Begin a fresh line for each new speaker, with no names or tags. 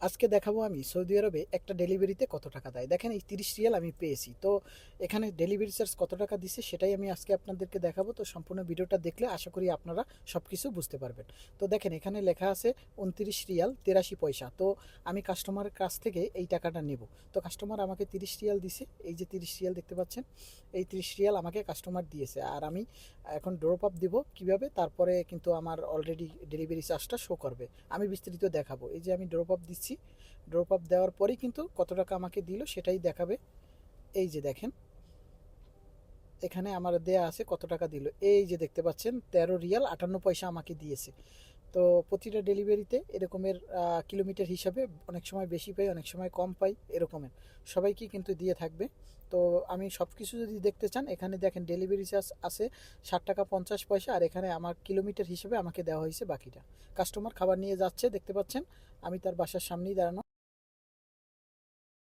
আজকে দেখাবো আমি সৌদি আরবে একটা ডেলিভারিতে কত টাকা দেয়। দেখেন এই 30 রিয়াল আমি পেয়েছি। তো এখানে ডেলিভারি চার্জ কত টাকা দিছে সেটাই আমি আজকে আপনাদেরকে দেখাবো। তো সম্পূর্ণ ভিডিওটা দেখলে আশা করি আপনারা সব কিছু বুঝতে পারবেন। তো দেখেন এখানে লেখা আছে 29 রিয়াল 83 পয়সা। তো আমি কাস্টমারের কাছ থেকে এই টাকাটা নেব। তো কাস্টমার আমাকে 30 রিয়াল দিছে। এই যে 30 রিয়াল দেখতে পাচ্ছেন, এই 30 রিয়াল আমাকে কাস্টমার দিয়েছে। আর আমি এখন ড্রপ আপ দিব কিভাবে, তারপরে কিন্তু আমার অলরেডি ডেলিভারি চার্জটা শো করবে। আমি বিস্তারিত দেখাবো। এই যে আমি ড্রপ আপ দিচ্ছি, ড্রপ আপ দেওয়ার পরেই কিন্তু কত টাকা আমাকে দিল সেটাই দেখাবে। এই যে দেখেন এখানে আমার দেয়া আছে কত টাকা দিল। এই যে দেখতে পাচ্ছেন 13 রিয়াল 58 পয়সা আমাকে দিয়েছে। তো প্রতিটা ডেলিভারিতে এরকমের কিলোমিটার হিসাবে অনেক সময় বেশি পাই, অনেক সময় কম পাই, এরকমের সবাইকে কিন্তু দিয়ে থাকবে। তো আমি সব কিছু যদি দেখতে চান, এখানে দেখেন ডেলিভারি চার্জ আছে 60 টাকা 50 পয়সা, আর এখানে আমার কিলোমিটার হিসেবে আমাকে দেওয়া হয়েছে বাকিটা। কাস্টমার খাবার নিয়ে যাচ্ছে দেখতে পাচ্ছেন, আমি তার বাসার সামনেই দাঁড়ানো।